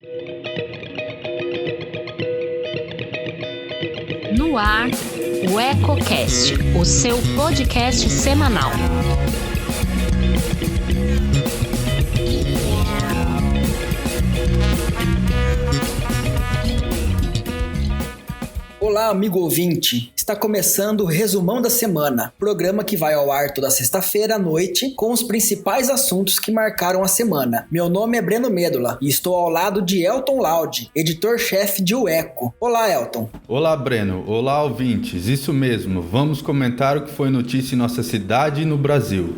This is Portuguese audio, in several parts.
No ar, o EcoCast, o seu podcast semanal. Olá, amigo ouvinte! Está começando o Resumão da Semana, programa que vai ao ar toda sexta-feira à noite com os principais assuntos que marcaram a semana. Meu nome é Breno Médula e estou ao lado de Elton Laude, editor-chefe de O Eco. Olá, Elton! Olá, Breno! Olá, ouvintes! Isso mesmo, vamos comentar o que foi notícia em nossa cidade e no Brasil.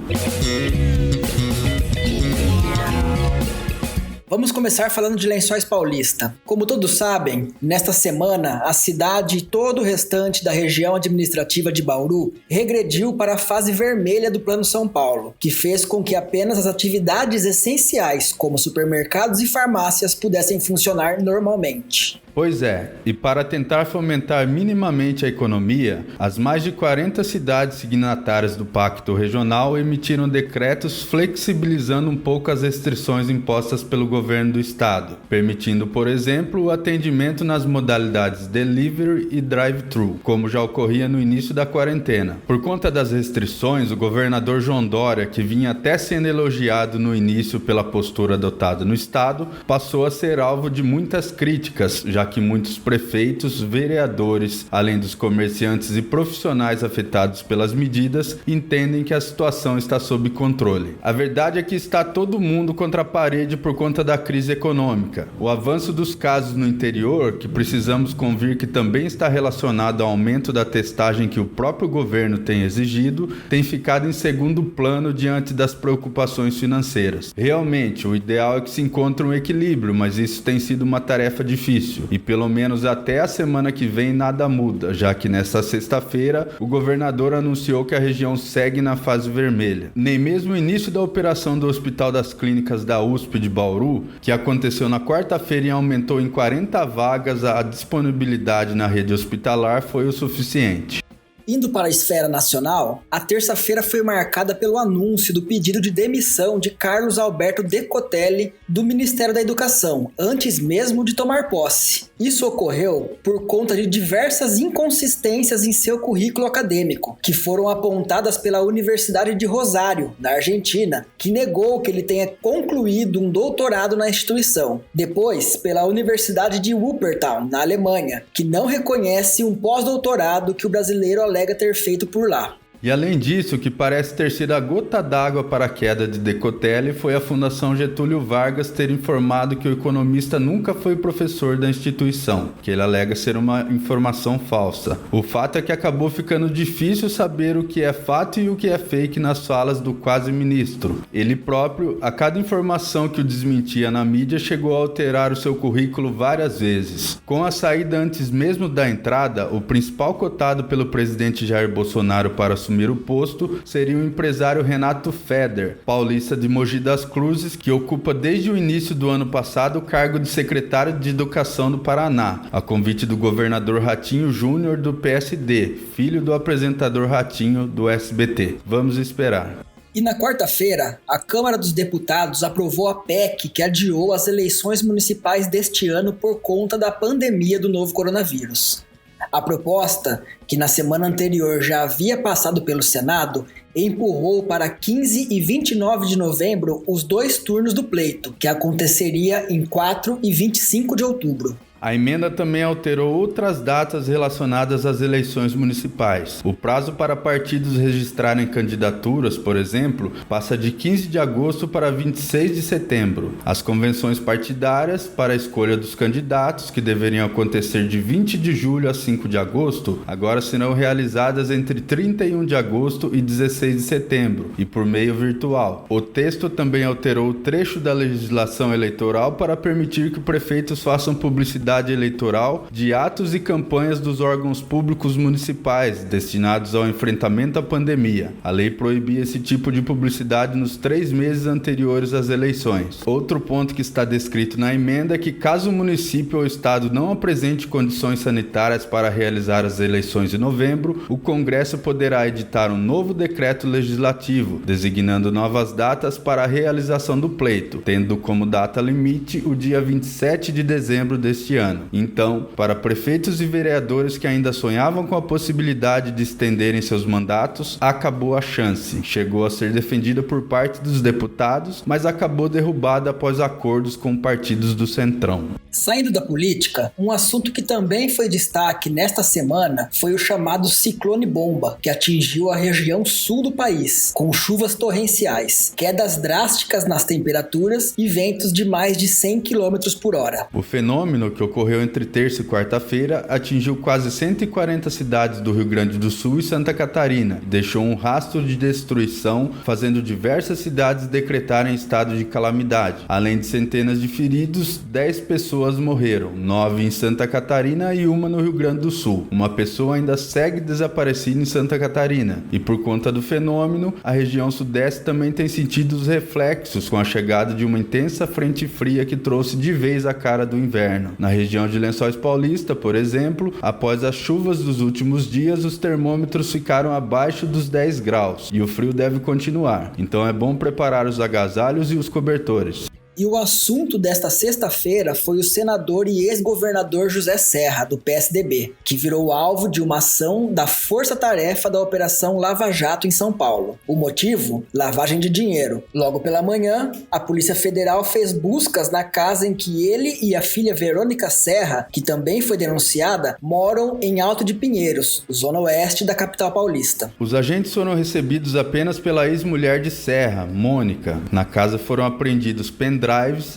Vamos começar falando de Lençóis Paulista. Como todos sabem, nesta semana, a cidade e todo o restante da região administrativa de Bauru regrediu para a fase vermelha do Plano São Paulo, que fez com que apenas as atividades essenciais, como supermercados e farmácias, pudessem funcionar normalmente. Pois é, e para tentar fomentar minimamente a economia, as mais de 40 cidades signatárias do Pacto Regional emitiram decretos flexibilizando um pouco as restrições impostas pelo governo do estado, permitindo, por exemplo, o atendimento nas modalidades delivery e drive-thru, como já ocorria no início da quarentena. Por conta das restrições, o governador João Dória, que vinha até sendo elogiado no início pela postura adotada no estado, passou a ser alvo de muitas críticas, já que muitos prefeitos, vereadores, além dos comerciantes e profissionais afetados pelas medidas, entendem que a situação está sob controle. A verdade é que está todo mundo contra a parede por conta da crise econômica. O avanço dos casos no interior, que precisamos convir que também está relacionado ao aumento da testagem que o próprio governo tem exigido, tem ficado em segundo plano diante das preocupações financeiras. Realmente, o ideal é que se encontre um equilíbrio, mas isso tem sido uma tarefa difícil. E pelo menos até a semana que vem nada muda, já que nesta sexta-feira o governador anunciou que a região segue na fase vermelha. Nem mesmo o início da operação do Hospital das Clínicas da USP de Bauru, que aconteceu na quarta-feira e aumentou em 40 vagas a disponibilidade na rede hospitalar, foi o suficiente. Indo para a esfera nacional, a terça-feira foi marcada pelo anúncio do pedido de demissão de Carlos Alberto Decotelli do Ministério da Educação, antes mesmo de tomar posse. Isso ocorreu por conta de diversas inconsistências em seu currículo acadêmico, que foram apontadas pela Universidade de Rosário, na Argentina, que negou que ele tenha concluído um doutorado na instituição. Depois, pela Universidade de Wuppertal, na Alemanha, que não reconhece um pós-doutorado que o brasileiro alega ter feito por lá. E além disso, o que parece ter sido a gota d'água para a queda de Decotelli foi a Fundação Getúlio Vargas ter informado que o economista nunca foi professor da instituição, que ele alega ser uma informação falsa. O fato é que acabou ficando difícil saber o que é fato e o que é fake nas falas do quase-ministro. Ele próprio, a cada informação que o desmentia na mídia, chegou a alterar o seu currículo várias vezes. Com a saída antes mesmo da entrada, o principal cotado pelo presidente Jair Bolsonaro para assumir o posto seria o empresário Renato Feder, paulista de Mogi das Cruzes, que ocupa desde o início do ano passado o cargo de secretário de Educação do Paraná, a convite do governador Ratinho Júnior do PSD, filho do apresentador Ratinho do SBT. Vamos esperar. E na quarta-feira, a Câmara dos Deputados aprovou a PEC que adiou as eleições municipais deste ano por conta da pandemia do novo coronavírus. A proposta, que na semana anterior já havia passado pelo Senado, empurrou para 15 e 29 de novembro os 2 turnos do pleito, que aconteceria em 4 e 25 de outubro. A emenda também alterou outras datas relacionadas às eleições municipais. O prazo para partidos registrarem candidaturas, por exemplo, passa de 15 de agosto para 26 de setembro. As convenções partidárias para a escolha dos candidatos, que deveriam acontecer de 20 de julho a 5 de agosto, agora serão realizadas entre 31 de agosto e 16 de setembro, e por meio virtual. O texto também alterou o trecho da legislação eleitoral para permitir que prefeitos façam publicidade publicidade eleitoral de atos e campanhas dos órgãos públicos municipais destinados ao enfrentamento à pandemia. A lei proibia esse tipo de publicidade nos 3 meses anteriores às eleições. Outro ponto que está descrito na emenda é que, caso o município ou estado não apresente condições sanitárias para realizar as eleições em novembro, o Congresso poderá editar um novo decreto legislativo, designando novas datas para a realização do pleito, tendo como data limite o dia 27 de dezembro deste ano. Então, para prefeitos e vereadores que ainda sonhavam com a possibilidade de estenderem seus mandatos, acabou a chance. Chegou a ser defendida por parte dos deputados, mas acabou derrubada após acordos com partidos do Centrão. Saindo da política, um assunto que também foi destaque nesta semana foi o chamado ciclone bomba, que atingiu a região sul do país, com chuvas torrenciais, quedas drásticas nas temperaturas e ventos de mais de 100 km por hora. O fenômeno, que ocorreu entre terça e quarta-feira, atingiu quase 140 cidades do Rio Grande do Sul e Santa Catarina e deixou um rastro de destruição, fazendo diversas cidades decretarem estado de calamidade. Além de centenas de feridos, 10 pessoas morreram, 9 em Santa Catarina e 1 no Rio Grande do Sul. Uma pessoa ainda segue desaparecida em Santa Catarina. E por conta do fenômeno, a região sudeste também tem sentido os reflexos com a chegada de uma intensa frente fria que trouxe de vez a cara do inverno. Na região de Lençóis Paulista, por exemplo, após as chuvas dos últimos dias, os termômetros ficaram abaixo dos 10 graus e o frio deve continuar. Então é bom preparar os agasalhos e os cobertores. E o assunto desta sexta-feira foi o senador e ex-governador José Serra, do PSDB, que virou alvo de uma ação da Força-Tarefa da Operação Lava Jato em São Paulo. O motivo? Lavagem de dinheiro. Logo pela manhã, a Polícia Federal fez buscas na casa em que ele e a filha Verônica Serra, que também foi denunciada, moram em Alto de Pinheiros, zona oeste da capital paulista. Os agentes foram recebidos apenas pela ex-mulher de Serra, Mônica. Na casa foram apreendidos pendrives,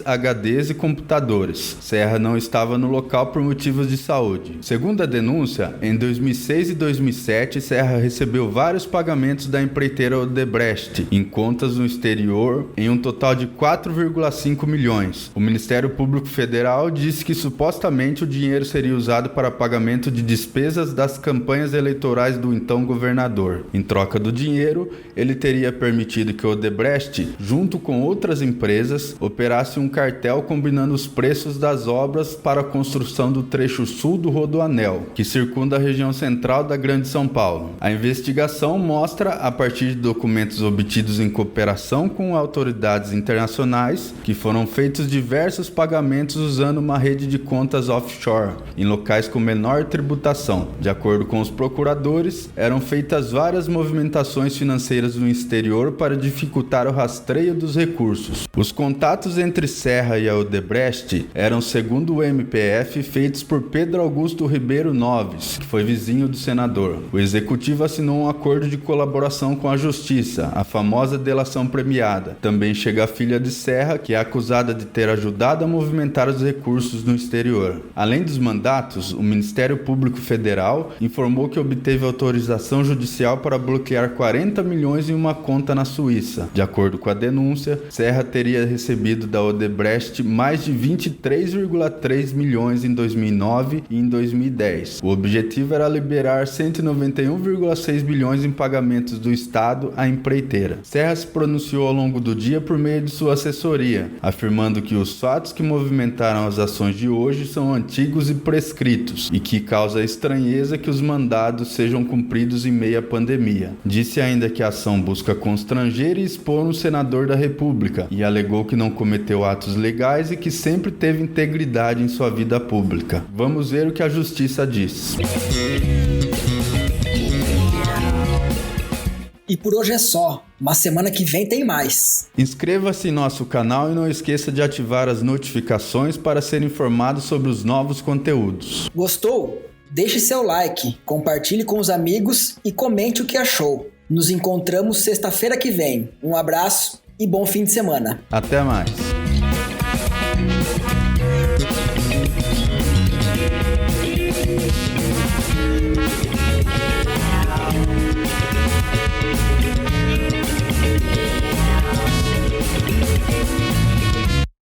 HDs e computadores. Serra não estava no local por motivos de saúde. Segundo a denúncia, em 2006 e 2007, Serra recebeu vários pagamentos da empreiteira Odebrecht em contas no exterior, em um total de 4,5 milhões. O Ministério Público Federal disse que supostamente o dinheiro seria usado para pagamento de despesas das campanhas eleitorais do então governador. Em troca do dinheiro, ele teria permitido que Odebrecht, junto com outras empresas, operasse um cartel combinando os preços das obras para a construção do trecho sul do Rodoanel, que circunda a região central da Grande São Paulo. A investigação mostra, a partir de documentos obtidos em cooperação com autoridades internacionais, que foram feitos diversos pagamentos usando uma rede de contas offshore, em locais com menor tributação. De acordo com os procuradores, eram feitas várias movimentações financeiras no exterior para dificultar o rastreio dos recursos. Os contatos entre Serra e a Odebrecht eram, segundo o MPF, feitos por Pedro Augusto Ribeiro Noves, que foi vizinho do senador. O executivo assinou um acordo de colaboração com a Justiça, a famosa delação premiada. Também chega a filha de Serra, que é acusada de ter ajudado a movimentar os recursos no exterior. Além dos mandatos, o Ministério Público Federal informou que obteve autorização judicial para bloquear 40 milhões em uma conta na Suíça. De acordo com a denúncia, Serra teria recebido da Odebrecht mais de 23,3 milhões em 2009 e em 2010. O objetivo era liberar 191,6 bilhões em pagamentos do Estado à empreiteira. Serra se pronunciou ao longo do dia por meio de sua assessoria, afirmando que os fatos que movimentaram as ações de hoje são antigos e prescritos e que causa estranheza que os mandados sejam cumpridos em meio à pandemia. Disse ainda que a ação busca constranger e expor um senador da República e alegou que não cometeu atos legais e que sempre teve integridade em sua vida pública. Vamos ver o que a Justiça diz. E por hoje é só. Mas semana que vem tem mais. Inscreva-se em nosso canal e não esqueça de ativar as notificações para ser informado sobre os novos conteúdos. Gostou? Deixe seu like, compartilhe com os amigos e comente o que achou. Nos encontramos sexta-feira que vem. Um abraço e bom fim de semana. Até mais.